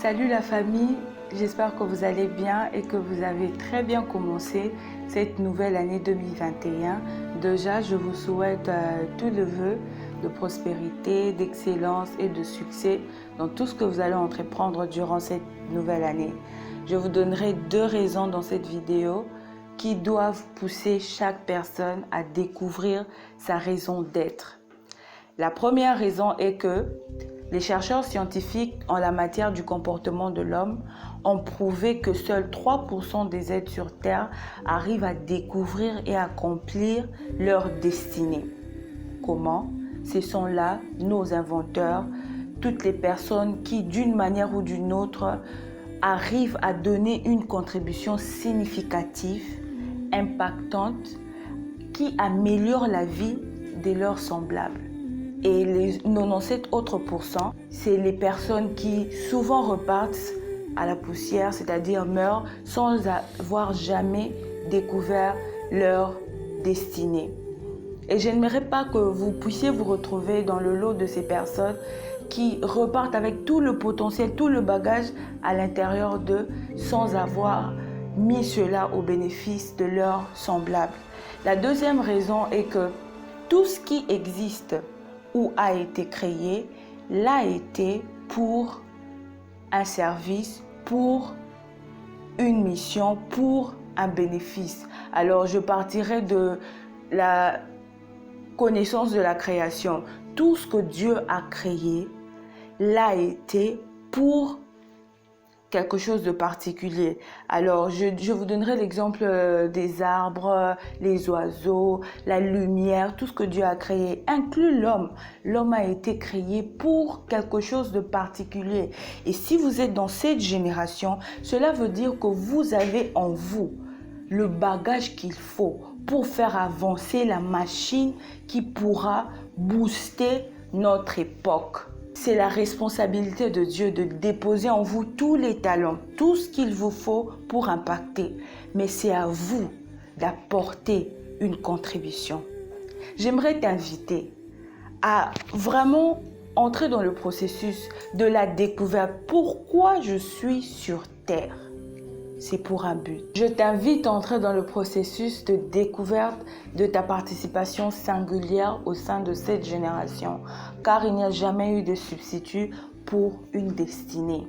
Salut la famille, j'espère que vous allez bien et que vous avez très bien commencé cette nouvelle année 2021. Déjà, je vous souhaite tout le vœu de prospérité, d'excellence et de succès dans tout ce que vous allez entreprendre durant cette nouvelle année. Je vous donnerai 2 raisons dans cette vidéo qui doivent pousser chaque personne à découvrir sa raison d'être. La première raison est que les chercheurs scientifiques en la matière du comportement de l'homme ont prouvé que seuls 3% des êtres sur Terre arrivent à découvrir et accomplir leur destinée. Comment? Ce sont là nos inventeurs, toutes les personnes qui, d'une manière ou d'une autre, arrivent à donner une contribution significative, impactante, qui améliore la vie de leurs semblables. Et les 97 autres pourcents, c'est les personnes qui souvent repartent à la poussière, c'est-à-dire meurent sans avoir jamais découvert leur destinée. Et je n'aimerais pas que vous puissiez vous retrouver dans le lot de ces personnes qui repartent avec tout le potentiel, tout le bagage à l'intérieur d'eux sans avoir mis cela au bénéfice de leurs semblables. La deuxième raison est que tout ce qui existe ou a été créé, l'a été pour un service, pour une mission, pour un bénéfice. Alors je partirai de la connaissance de la création. Tout ce que Dieu a créé, l'a été pour quelque chose de particulier. Alors, je vous donnerai l'exemple des arbres, les oiseaux, la lumière, tout ce que Dieu a créé, inclut l'homme. L'homme a été créé pour quelque chose de particulier. Et si vous êtes dans cette génération, cela veut dire que vous avez en vous le bagage qu'il faut pour faire avancer la machine qui pourra booster notre époque. C'est la responsabilité de Dieu de déposer en vous tous les talents, tout ce qu'il vous faut pour impacter. Mais c'est à vous d'apporter une contribution. J'aimerais t'inviter à vraiment entrer dans le processus de la découverte. Pourquoi je suis sur Terre? C'est pour un but. Je t'invite à entrer dans le processus de découverte de ta participation singulière au sein de cette génération, car il n'y a jamais eu de substitut pour une destinée.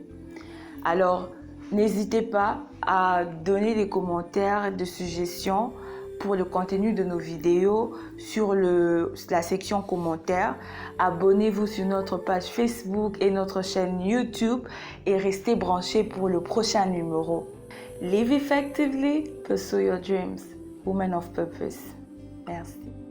Alors, n'hésitez pas à donner des commentaires et des suggestions pour le contenu de nos vidéos sur la section commentaires. Abonnez-vous sur notre page Facebook et notre chaîne YouTube et restez branchés pour le prochain numéro. Live effectively, pursue your dreams. Woman of purpose. Merci.